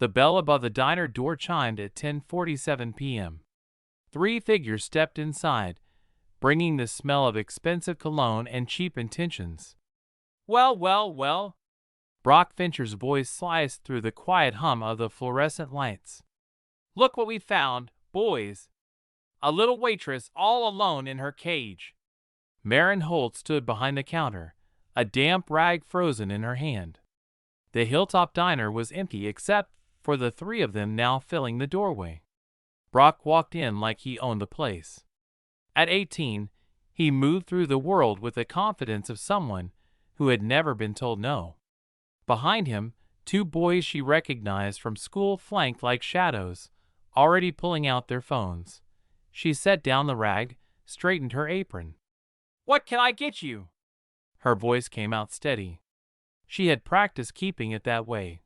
The bell above the diner door chimed at 10:47 p.m. Three figures stepped inside, bringing the smell of expensive cologne and cheap intentions. "Well, well, well." Brock Fincher's voice sliced through the quiet hum of the fluorescent lights. "Look what we found, boys. A little waitress all alone in her cage." Marin Holt stood behind the counter, a damp rag frozen in her hand. The Hilltop Diner was empty except for the three of them now filling the doorway. Brock walked in like he owned the place. At 18, he moved through the world with the confidence of someone who had never been told no. Behind him, two boys she recognized from school flanked like shadows, already pulling out their phones. She set down the rag, straightened her apron. "What can I get you?" Her voice came out steady. She had practiced keeping it that way.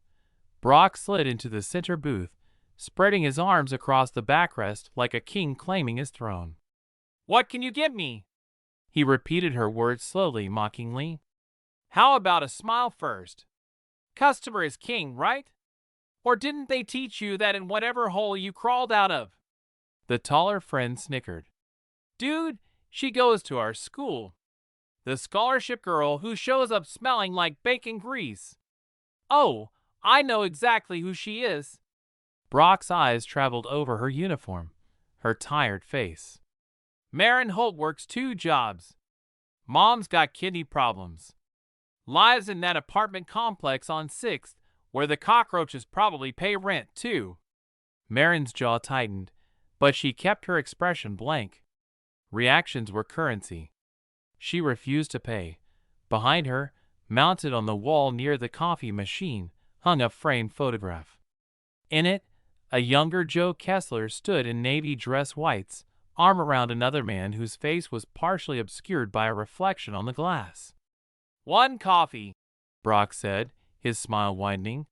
Brock slid into the center booth, spreading his arms across the backrest like a king claiming his throne. "What can you get me?" He repeated her words slowly, mockingly. "How about a smile first? Customer is king, right? Or didn't they teach you that in whatever hole you crawled out of?" The taller friend snickered. "Dude, she goes to our school. The scholarship girl who shows up smelling like bacon grease." "Oh, I know exactly who she is." Brock's eyes traveled over her uniform, her tired face. "Marin Holt works 2 jobs. Mom's got kidney problems. Lives in that apartment complex on 6th, where the cockroaches probably pay rent, too." Marin's jaw tightened, but she kept her expression blank. Reactions were currency. She refused to pay. Behind her, mounted on the wall near the coffee machine, hung a framed photograph. In it, a younger Joe Kessler stood in navy dress whites, arm around another man whose face was partially obscured by a reflection on the glass. "1 coffee," Brock said, his smile widening.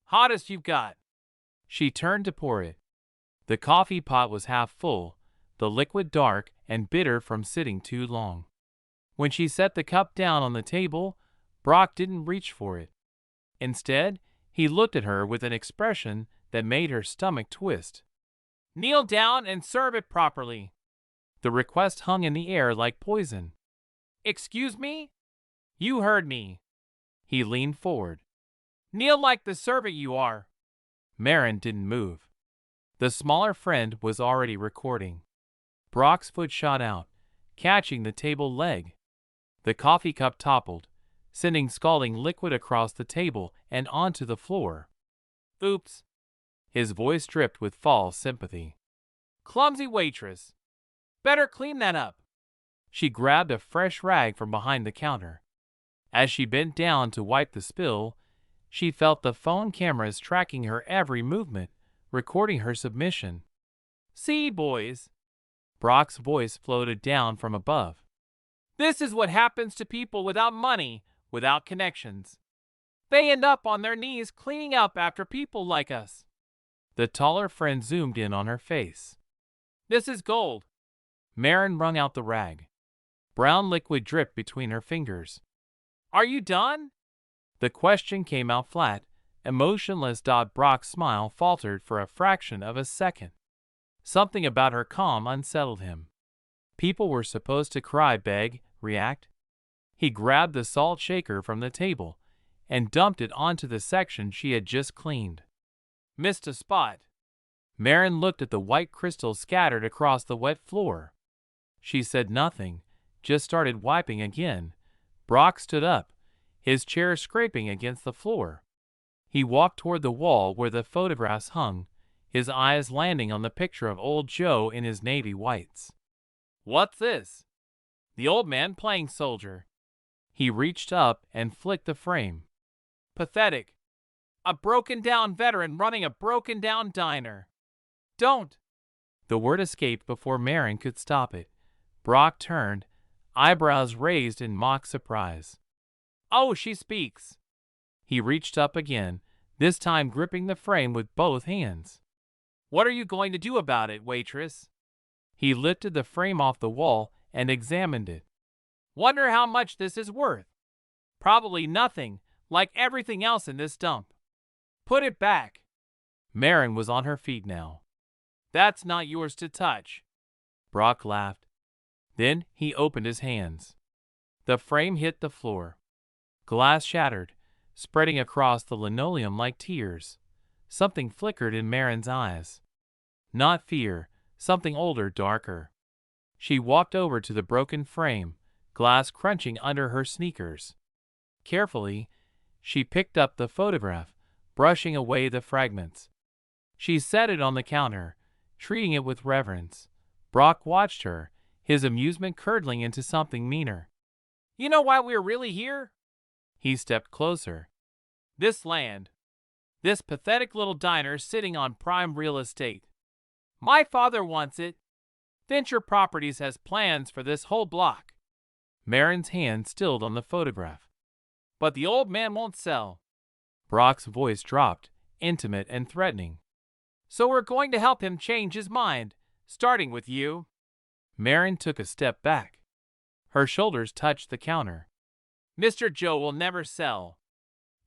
"Hottest you've got." She turned to pour it. The coffee pot was half full, the liquid dark and bitter from sitting too long. When she set the cup down on the table, Brock didn't reach for it. Instead, he looked at her with an expression that made her stomach twist. "Kneel down and serve it properly." The request hung in the air like poison. "Excuse me?" "You heard me." He leaned forward. "Kneel like the servant you are." Marin didn't move. The smaller friend was already recording. Brock's foot shot out, catching the table leg. The coffee cup toppled, sending scalding liquid across the table and onto the floor. "Oops." His voice dripped with false sympathy. "Clumsy waitress. Better clean that up." She grabbed a fresh rag from behind the counter. As she bent down to wipe the spill, she felt the phone cameras tracking her every movement, recording her submission. "See, boys." Brock's voice floated down from above. "This is what happens to people without money, without connections. They end up on their knees cleaning up after people like us." The taller friend zoomed in on her face. "This is gold." Marin wrung out the rag. Brown liquid dripped between her fingers. "Are you done?" The question came out flat, emotionless. Brock's smile faltered for a fraction of a second. Something about her calm unsettled him. People were supposed to cry, beg, react. He grabbed the salt shaker from the table and dumped it onto the section she had just cleaned. "Missed a spot." Marin looked at the white crystals scattered across the wet floor. She said nothing, just started wiping again. Brock stood up, his chair scraping against the floor. He walked toward the wall where the photographs hung, his eyes landing on the picture of old Joe in his navy whites. "What's this?" "The old man playing soldier." He reached up and flicked the frame. "Pathetic. A broken-down veteran running a broken-down diner." "Don't." The word escaped before Marin could stop it. Brock turned, eyebrows raised in mock surprise. "Oh, she speaks." He reached up again, this time gripping the frame with both hands. "What are you going to do about it, waitress?" He lifted the frame off the wall and examined it. "Wonder how much this is worth. Probably nothing, like everything else in this dump." "Put it back." Marin was on her feet now. That's not yours to touch. Brock laughed. Then he opened his hands. The frame hit the floor. Glass shattered, spreading across the linoleum like tears. Something flickered in Marin's eyes. Not fear, something older, darker. She walked over to the broken frame, glass crunching under her sneakers. Carefully, she picked up the photograph, brushing away the fragments. She set it on the counter, treating it with reverence. Brock watched her, his amusement curdling into something meaner. You know why we're really here? He stepped closer. This land. This pathetic little diner sitting on prime real estate. My father wants it. Venture Properties has plans for this whole block. Marin's hand stilled on the photograph. But the old man won't sell. Brock's voice dropped, intimate and threatening. So we're going to help him change his mind, starting with you. Marin took a step back. Her shoulders touched the counter. Mr. Joe will never sell.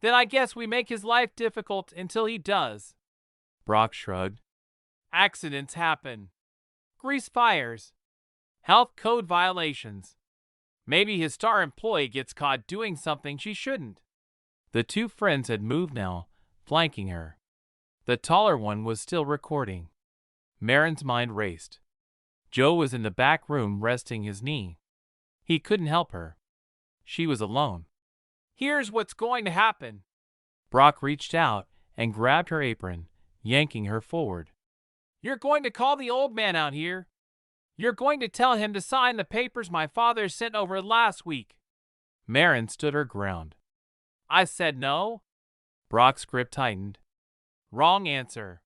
Then I guess we make his life difficult until he does. Brock shrugged. Accidents happen. Grease fires. Health code violations. Maybe his star employee gets caught doing something she shouldn't. The two friends had moved now, flanking her. The taller one was still recording. Marin's mind raced. Joe was in the back room resting his knee. He couldn't help her. She was alone. Here's what's going to happen. Brock reached out and grabbed her apron, yanking her forward. You're going to call the old man out here. You're going to tell him to sign the papers my father sent over last week. Marin stood her ground. I said no. Brock's grip tightened. Wrong answer.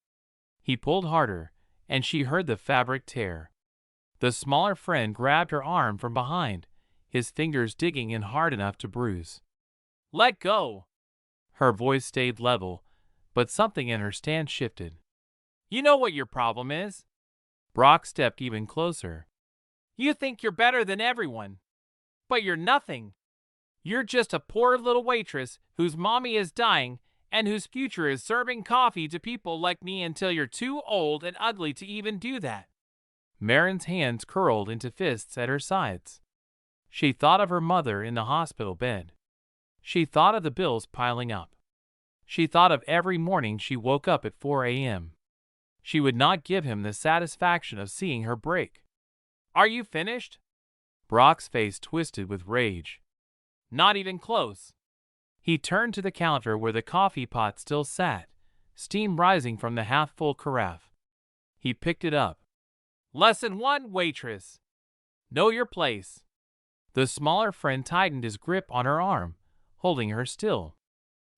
He pulled harder, and she heard the fabric tear. The smaller friend grabbed her arm from behind, his fingers digging in hard enough to bruise. Let go. Her voice stayed level, but something in her stance shifted. You know what your problem is? Brock stepped even closer. You think you're better than everyone, but you're nothing. You're just a poor little waitress whose mommy is dying and whose future is serving coffee to people like me until you're too old and ugly to even do that. Marin's hands curled into fists at her sides. She thought of her mother in the hospital bed. She thought of the bills piling up. She thought of every morning she woke up at 4 a.m. She would not give him the satisfaction of seeing her break. Are you finished? Brock's face twisted with rage. Not even close. He turned to the counter where the coffee pot still sat, steam rising from the half-full carafe. He picked it up. Lesson 1, waitress. Know your place. The smaller friend tightened his grip on her arm, holding her still.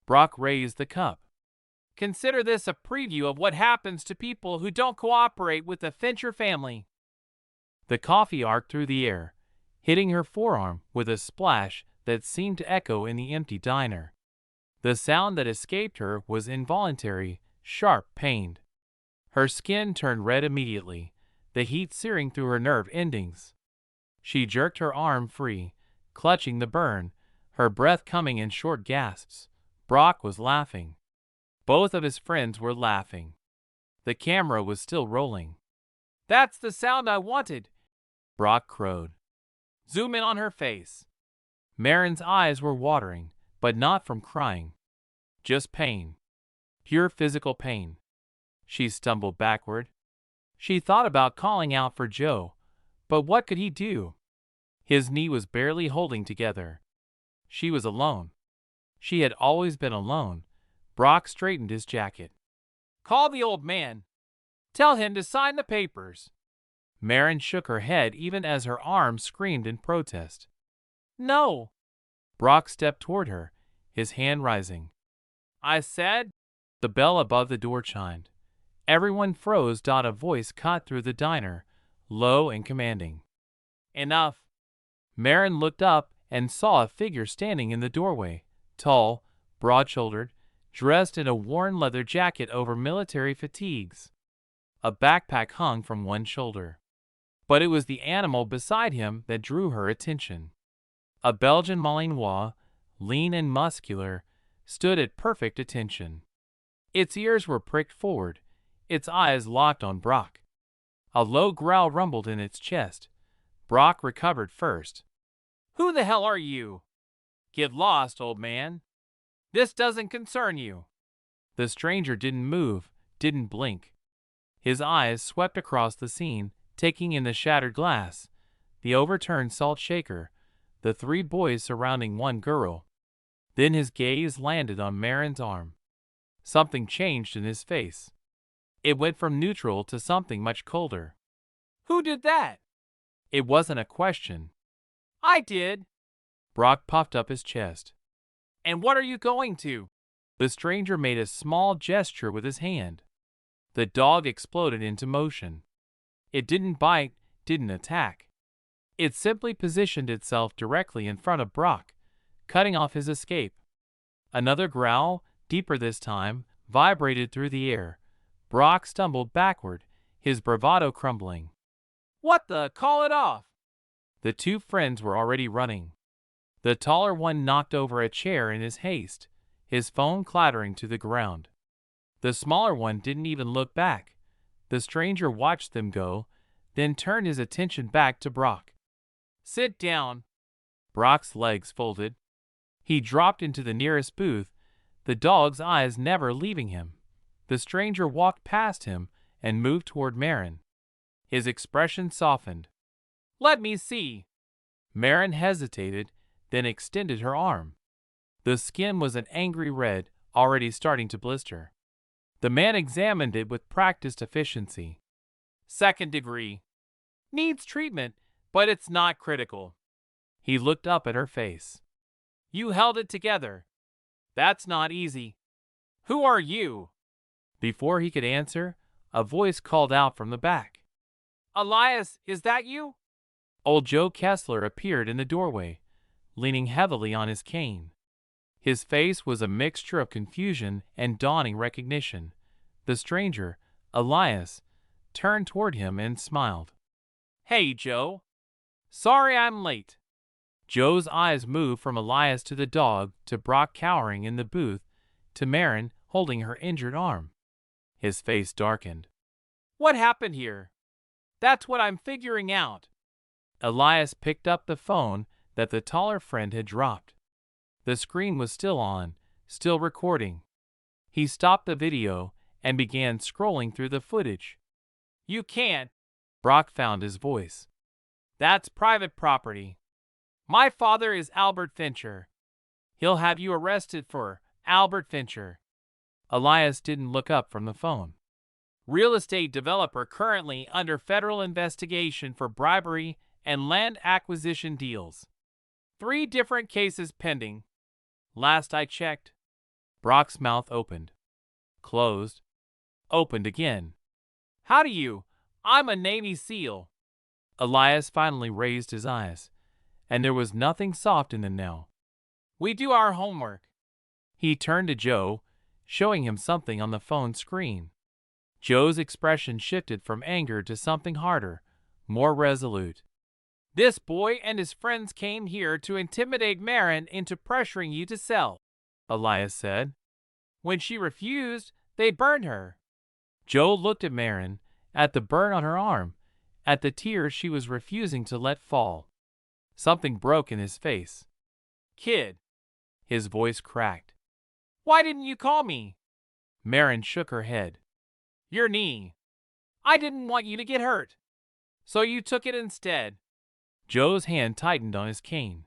Brock raised the cup. Consider this a preview of what happens to people who don't cooperate with the Fincher family. The coffee arced through the air, hitting her forearm with a splash that seemed to echo in the empty diner. The sound that escaped her was involuntary, sharp, pained. Her skin turned red immediately, the heat searing through her nerve endings. She jerked her arm free, clutching the burn, her breath coming in short gasps. Brock was laughing. Both of his friends were laughing. The camera was still rolling. That's the sound I wanted, Brock crowed. Zoom in on her face. Marin's eyes were watering, but not from crying. Just pain. Pure physical pain. She stumbled backward. She thought about calling out for Joe, but what could he do? His knee was barely holding together. She was alone. She had always been alone. Brock straightened his jacket. Call the old man. Tell him to sign the papers. Marin shook her head even as her arm screamed in protest. No. Brock stepped toward her, his hand rising. I said. The bell above the door chimed. Everyone froze. A voice cut through the diner, low and commanding. Enough. Marin looked up and saw a figure standing in the doorway, tall, broad-shouldered, dressed in a worn leather jacket over military fatigues. A backpack hung from one shoulder. But it was the animal beside him that drew her attention. A Belgian Malinois, lean and muscular, stood at perfect attention. Its ears were pricked forward, its eyes locked on Brock. A low growl rumbled in its chest. Brock recovered first. "Who the hell are you?" "Get lost, old man. This doesn't concern you." The stranger didn't move, didn't blink. His eyes swept across the scene, taking in the shattered glass, the overturned salt shaker, the three boys surrounding one girl. Then his gaze landed on Marin's arm. Something changed in his face. It went from neutral to something much colder. "Who did that?" It wasn't a question. "I did." Brock puffed up his chest. "And what are you going to?" The stranger made a small gesture with his hand. The dog exploded into motion. It didn't bite, didn't attack. It simply positioned itself directly in front of Brock, cutting off his escape. Another growl, deeper this time, vibrated through the air. Brock stumbled backward, his bravado crumbling. "What the? Call it off!" The two friends were already running. The taller one knocked over a chair in his haste, his phone clattering to the ground. The smaller one didn't even look back. The stranger watched them go, then turned his attention back to Brock. "Sit down." Brock's legs folded. He dropped into the nearest booth, the dog's eyes never leaving him. The stranger walked past him and moved toward Marin. His expression softened. "Let me see." Marin hesitated, then extended her arm. The skin was an angry red, already starting to blister. The man examined it with practiced efficiency. "Second degree. Needs treatment, but it's not critical." He looked up at her face. "You held it together. That's not easy. Who are you?" Before he could answer, a voice called out from the back. "Elias, is that you?" Old Joe Kessler appeared in the doorway, leaning heavily on his cane. His face was a mixture of confusion and dawning recognition. The stranger, Elias, turned toward him and smiled. "Hey, Joe. Sorry I'm late." Joe's eyes moved from Elias to the dog, to Brock cowering in the booth, to Marin holding her injured arm. His face darkened. "What happened here? That's what I'm figuring out." Elias picked up the phone that the taller friend had dropped. The screen was still on, still recording. He stopped the video and began scrolling through the footage. "You can't." Brock found his voice. "That's private property. My father is Albert Fincher. He'll have you arrested for Albert Fincher." Elias didn't look up from the phone. "Real estate developer currently under federal investigation for bribery and land acquisition deals. 3 different cases pending. Last I checked." Brock's mouth opened. Closed. Opened again. "How do you? I'm a Navy SEAL." Elias finally raised his eyes, and there was nothing soft in them now. "We do our homework." He turned to Joe, showing him something on the phone screen. Joe's expression shifted from anger to something harder, more resolute. "This boy and his friends came here to intimidate Marin into pressuring you to sell," Elias said. "When she refused, they burned her." Joe looked at Marin, at the burn on her arm, at the tears she was refusing to let fall. Something broke in his face. "Kid." His voice cracked. "Why didn't you call me?" Marin shook her head. "Your knee. I didn't want you to get hurt, so you took it instead." Joe's hand tightened on his cane.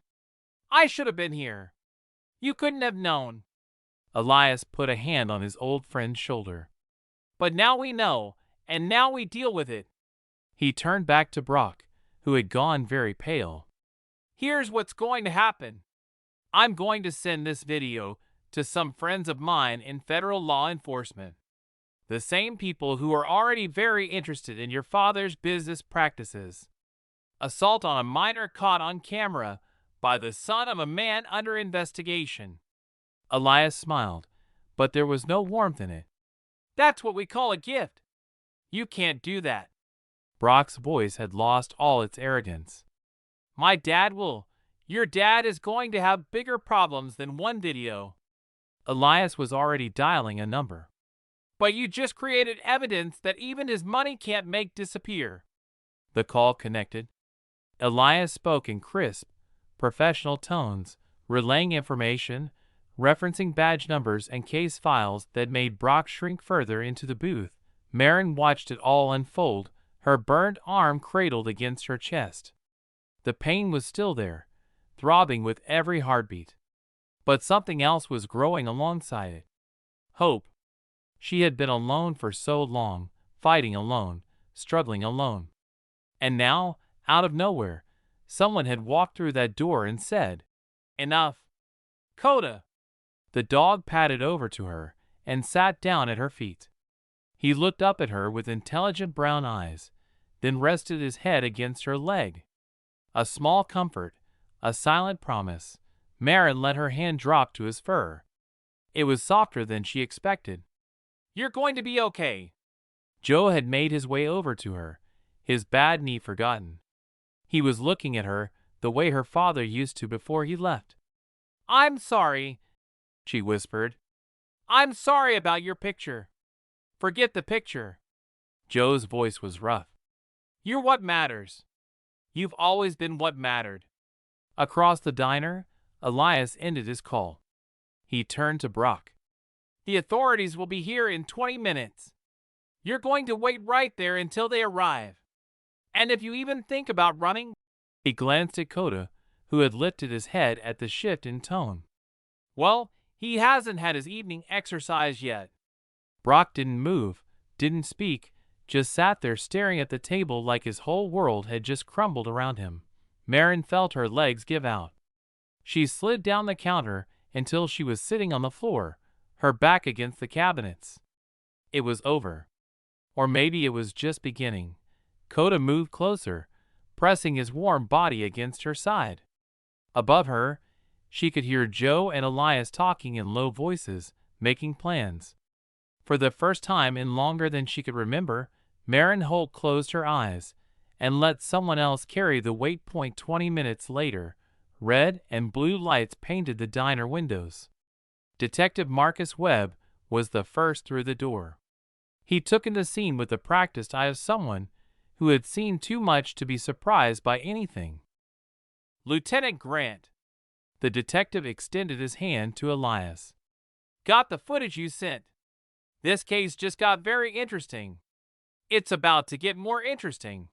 "I should have been here. You couldn't have known." Elias put a hand on his old friend's shoulder. "But now we know, and now we deal with it." He turned back to Brock, who had gone very pale. "Here's what's going to happen. I'm going to send this video to some friends of mine in federal law enforcement. The same people who are already very interested in your father's business practices. Assault on a minor caught on camera by the son of a man under investigation." Elias smiled, but there was no warmth in it. "That's what we call a gift. You can't do that." Brock's voice had lost all its arrogance. "My dad will. Your dad is going to have bigger problems than one video." Elias was already dialing a number. But you just created evidence that even his money can't make disappear. The call connected. Elias spoke in crisp, professional tones, relaying information, referencing badge numbers and case files that made Brock shrink further into the booth. Marin watched it all unfold, her burned arm cradled against her chest. The pain was still there, throbbing with every heartbeat. But something else was growing alongside it. Hope. She had been alone for so long, fighting alone, struggling alone. And now, out of nowhere, someone had walked through that door and said, "Enough. Coda." The dog padded over to her and sat down at her feet. He looked up at her with intelligent brown eyes, then rested his head against her leg. A small comfort, a silent promise. Marin let her hand drop to his fur. It was softer than she expected. "You're going to be okay." Joe had made his way over to her, his bad knee forgotten. He was looking at her the way her father used to before he left. "I'm sorry," she whispered. "I'm sorry about your picture." "Forget the picture." Joe's voice was rough. "You're what matters. You've always been what mattered." Across the diner, Elias ended his call. He turned to Brock. "The authorities will be here in 20 minutes. You're going to wait right there until they arrive. And if you even think about running—" He glanced at Coda, who had lifted his head at the shift in tone. "Well, he hasn't had his evening exercise yet." Brock didn't move, didn't speak, just sat there staring at the table like his whole world had just crumbled around him. Marin felt her legs give out. She slid down the counter until she was sitting on the floor, her back against the cabinets. It was over. Or maybe it was just beginning. Coda moved closer, pressing his warm body against her side. Above her, she could hear Joe and Elias talking in low voices, making plans. For the first time in longer than she could remember, Marin Holt closed her eyes and let someone else carry the weight. 20 minutes later, red and blue lights painted the diner windows. Detective Marcus Webb was the first through the door. He took in the scene with the practiced eye of someone who had seen too much to be surprised by anything. "Lieutenant Grant." The detective extended his hand to Elias. "Got the footage you sent. This case just got very interesting. It's about to get more interesting."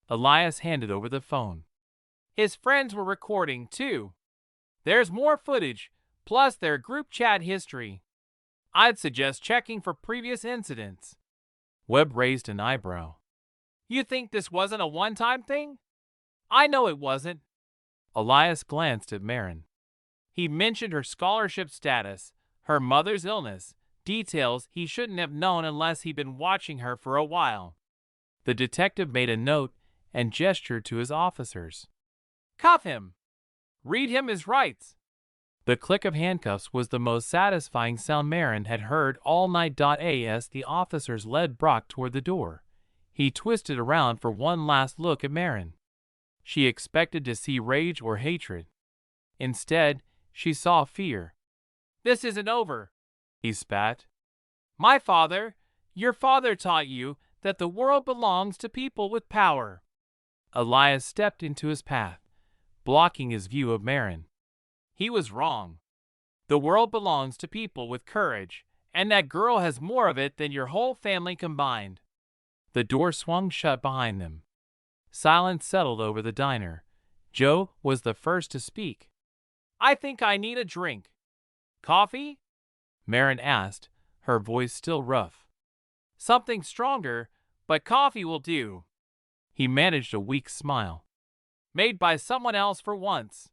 Elias handed over the phone. "His friends were recording, too. There's more footage, plus their group chat history. I'd suggest checking for previous incidents." Webb raised an eyebrow. "You think this wasn't a one-time thing?" "I know it wasn't." Elias glanced at Marin. He mentioned her scholarship status, her mother's illness, details he shouldn't have known unless he'd been watching her for a while. The detective made a note and gestured to his officers. "Cuff him. Read him his rights." The click of handcuffs was the most satisfying sound Marin had heard all night. As the officers led Brock toward the door, he twisted around for one last look at Marin. She expected to see rage or hatred. Instead, she saw fear. "This isn't over," he spat. Your father taught you that the world belongs to people with power." Elias stepped into his path, blocking his view of Marin. "He was wrong. The world belongs to people with courage, and that girl has more of it than your whole family combined." The door swung shut behind them. Silence settled over the diner. Joe was the first to speak. "I think I need a drink." "Coffee?" Marin asked, her voice still rough. "Something stronger, but coffee will do." He managed a weak smile. "Made by someone else for once."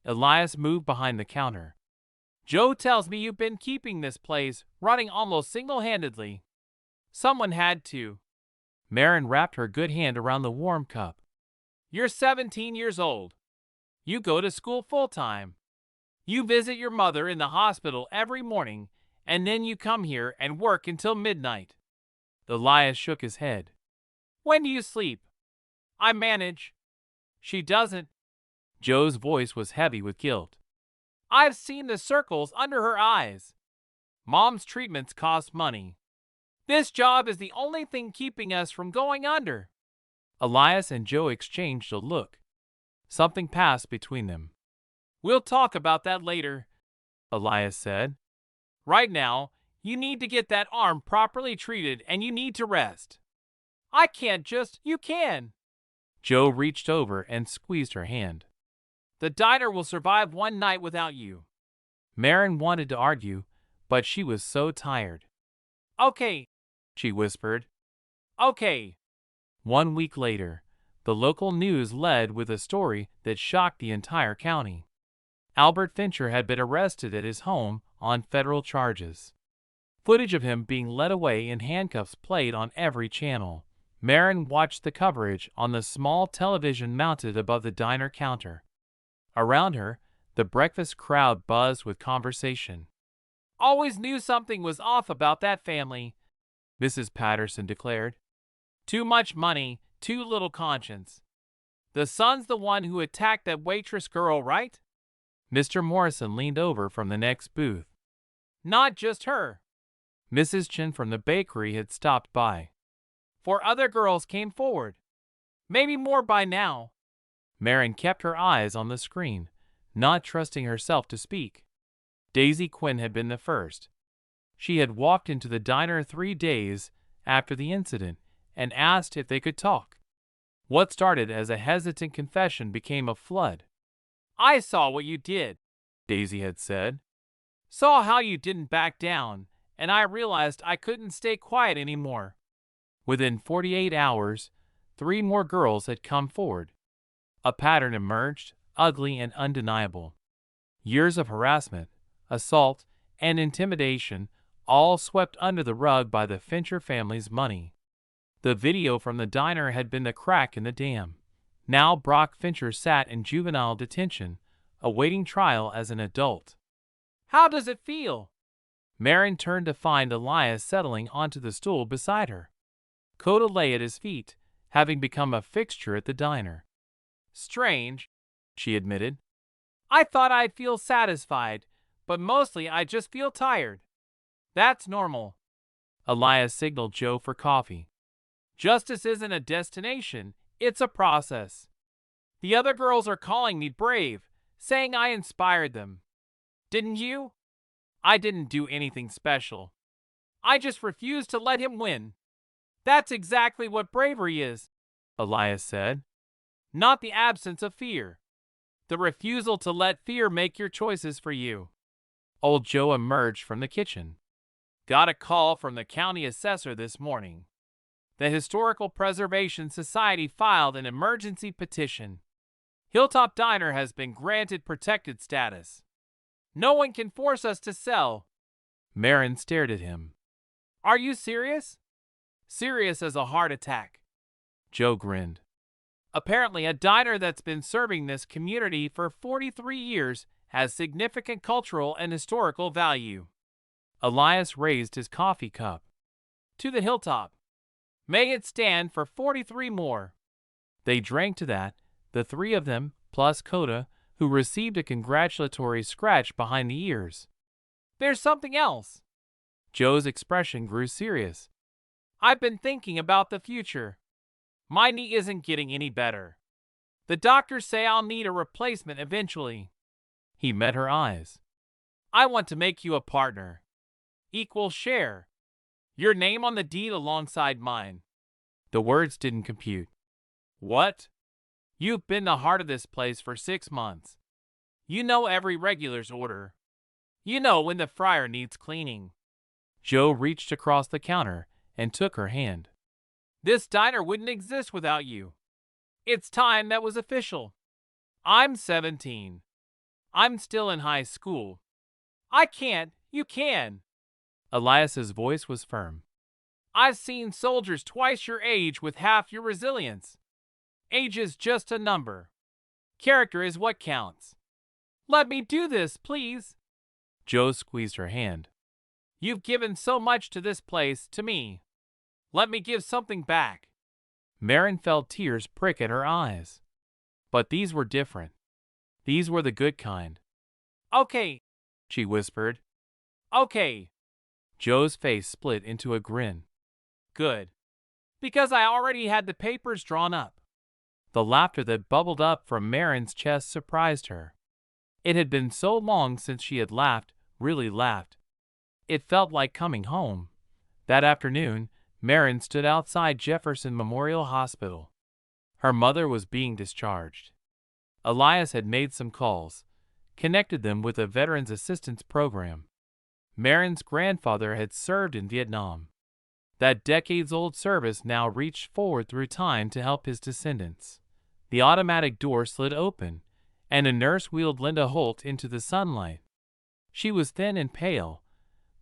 Elias moved behind the counter. "Joe tells me you've been keeping this place running almost single-handedly." "Someone had to." Marin wrapped her good hand around the warm cup. "You're 17 years old. You go to school full-time. You visit your mother in the hospital every morning, and then you come here and work until midnight." Elias shook his head. "When do you sleep?" "I manage." "She doesn't." Joe's voice was heavy with guilt. "I've seen the circles under her eyes. Mom's treatments cost money. This job is the only thing keeping us from going under. Elias and Joe exchanged a look. Something passed between them. We'll talk about that later, Elias said. Right now, you need to get that arm properly treated and you need to rest. I can't just, you can. Joe reached over and squeezed her hand. The diner will survive one night without you. Marin wanted to argue, but she was so tired. Okay, she whispered. Okay. 1 week later, the local news led with a story that shocked the entire county. Albert Fincher had been arrested at his home on federal charges. Footage of him being led away in handcuffs played on every channel. Marin watched the coverage on the small television mounted above the diner counter. Around her, the breakfast crowd buzzed with conversation. Always knew something was off about that family, Mrs. Patterson declared. Too much money, too little conscience. The son's the one who attacked that waitress girl, right? Mr. Morrison leaned over from the next booth. Not just her. Mrs. Chin from the bakery had stopped by. 4 other girls came forward. Maybe more by now. Marin kept her eyes on the screen, not trusting herself to speak. Daisy Quinn had been the first. She had walked into the diner 3 days after the incident and asked if they could talk. What started as a hesitant confession became a flood. I saw what you did, Daisy had said. Saw how you didn't back down, and I realized I couldn't stay quiet anymore. Within 48 hours, 3 more girls had come forward. A pattern emerged, ugly and undeniable. Years of harassment, assault, and intimidation, all swept under the rug by the Fincher family's money. The video from the diner had been the crack in the dam. Now Brock Fincher sat in juvenile detention, awaiting trial as an adult. How does it feel? Marin turned to find Elias settling onto the stool beside her. Coda lay at his feet, having become a fixture at the diner. Strange, she admitted. I thought I'd feel satisfied, but mostly I just feel tired. That's normal. Elias signaled Joe for coffee. Justice isn't a destination, it's a process. The other girls are calling me brave, saying I inspired them. Didn't you? I didn't do anything special. I just refused to let him win. That's exactly what bravery is, Elias said. Not the absence of fear. The refusal to let fear make your choices for you. Old Joe emerged from the kitchen. Got a call from the county assessor this morning. The Historical Preservation Society filed an emergency petition. Hilltop Diner has been granted protected status. No one can force us to sell. Marin stared at him. Are you serious? Serious as a heart attack. Joe grinned. Apparently, a diner that's been serving this community for 43 years has significant cultural and historical value. Elias raised his coffee cup. To the hilltop. May it stand for 43 more. They drank to that, the 3 of them, plus Coda, who received a congratulatory scratch behind the ears. There's something else. Joe's expression grew serious. I've been thinking about the future. My knee isn't getting any better. The doctors say I'll need a replacement eventually. He met her eyes. I want to make you a partner. Equal share. Your name on the deed alongside mine. The words didn't compute. What? You've been the heart of this place for 6 months. You know every regular's order. You know when the fryer needs cleaning. Joe reached across the counter and took her hand. This diner wouldn't exist without you. It's time that was official. I'm 17. I'm still in high school. I can't, you can. Elias's voice was firm. I've seen soldiers twice your age with half your resilience. Age is just a number. Character is what counts. Let me do this, please. Joe squeezed her hand. You've given so much to this place, to me. Let me give something back. Marin felt tears prick at her eyes. But these were different. These were the good kind. Okay, she whispered. Okay. Joe's face split into a grin. good. Because I already had the papers drawn up. The laughter that bubbled up from Marin's chest surprised her. It had been so long since she had laughed, really laughed. It felt like coming home. That afternoon, Marin stood outside Jefferson Memorial Hospital. Her mother was being discharged. Elias had made some calls, connected them with a Veterans Assistance Program. Marin's grandfather had served in Vietnam. That decades-old service now reached forward through time to help his descendants. The automatic door slid open, and a nurse wheeled Linda Holt into the sunlight. She was thin and pale,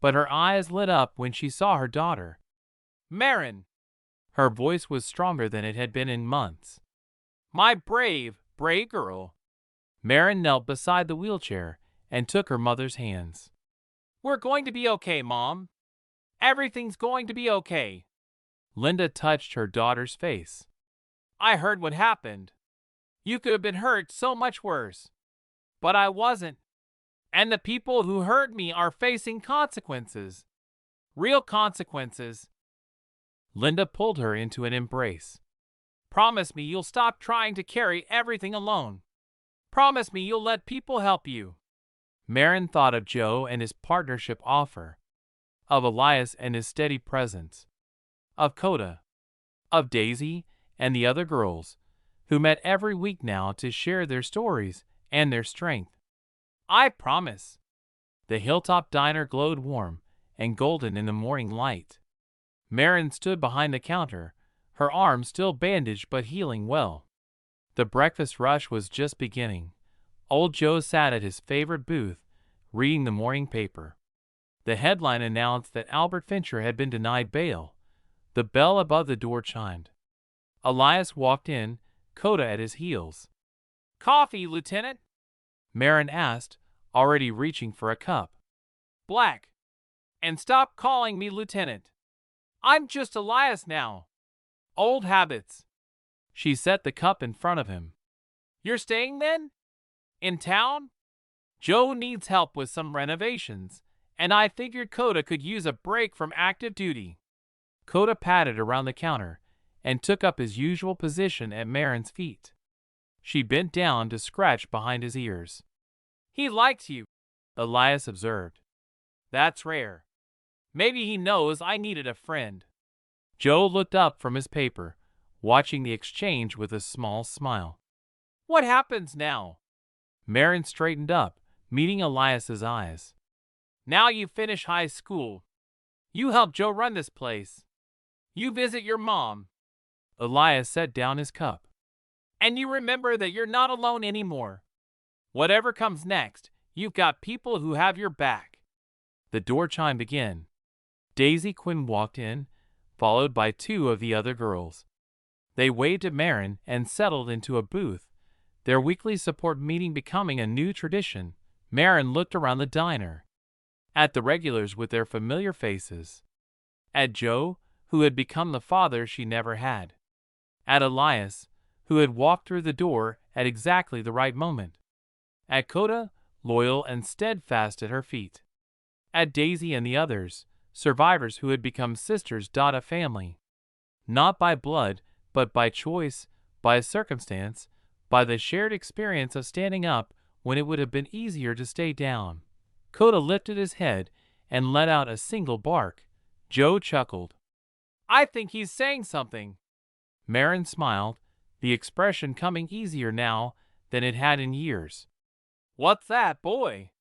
but her eyes lit up when she saw her daughter. "Marin!" Her voice was stronger than it had been in months. "My brave, brave girl." Marin knelt beside the wheelchair and took her mother's hands. "We're going to be okay, Mom. Everything's going to be okay." Linda touched her daughter's face. "I heard what happened. You could have been hurt so much worse. But I wasn't. And the people who hurt me are facing consequences. Real consequences." Linda pulled her into an embrace. "Promise me you'll stop trying to carry everything alone. Promise me you'll let people help you." Marin thought of Joe and his partnership offer, of Elias and his steady presence, of Coda, of Daisy and the other girls, who met every week now to share their stories and their strength. "I promise." The Hilltop Diner glowed warm and golden in the morning light. Marin stood behind the counter, her arm still bandaged but healing well. The breakfast rush was just beginning. Old Joe sat at his favorite booth, reading the morning paper. The headline announced that Albert Fincher had been denied bail. The bell above the door chimed. Elias walked in, Coda at his heels. "Coffee, Lieutenant?" Marin asked, already reaching for a cup. "Black. And stop calling me Lieutenant. I'm just Elias now. Old habits." She set the cup in front of him. "You're staying then? In town? Joe needs help with some renovations, and I figured Coda could use a break from active duty." Coda patted around the counter and took up his usual position at Marin's feet. She bent down to scratch behind his ears. "He likes you," Elias observed. "That's rare. Maybe he knows I needed a friend." Joe looked up from his paper, watching the exchange with a small smile. "What happens now?" Marin straightened up, meeting Elias's eyes. "Now you finish high school. You help Joe run this place. You visit your mom." Elias set down his cup. "And you remember that you're not alone anymore. Whatever comes next, you've got people who have your back." The door chimed again. Daisy Quinn walked in, followed by two of the other girls. They waved at Marin and settled into a booth, their weekly support meeting becoming a new tradition. Marin looked around the diner. At the regulars with their familiar faces. At Joe, who had become the father she never had. At Elias, who had walked through the door at exactly the right moment. At Coda, loyal and steadfast at her feet. At Daisy and the others, survivors who had become sisters. A family. Not by blood, but by choice, by circumstance, by the shared experience of standing up when it would have been easier to stay down. Coda lifted his head and let out a single bark. Joe chuckled. "I think he's saying something." Marin smiled, the expression coming easier now than it had in years. "What's that, boy?"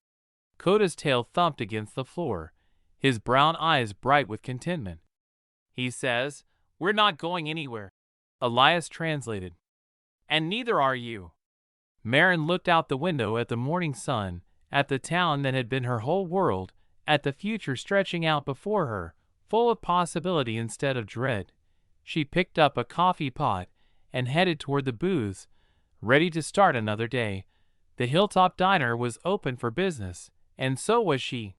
Coda's tail thumped against the floor, his brown eyes bright with contentment. "He says, we're not going anywhere." Elias translated. "And neither are you." Marin looked out the window at the morning sun, at the town that had been her whole world, at the future stretching out before her, full of possibility instead of dread. She picked up a coffee pot and headed toward the booths, ready to start another day. The Hilltop Diner was open for business, and so was she.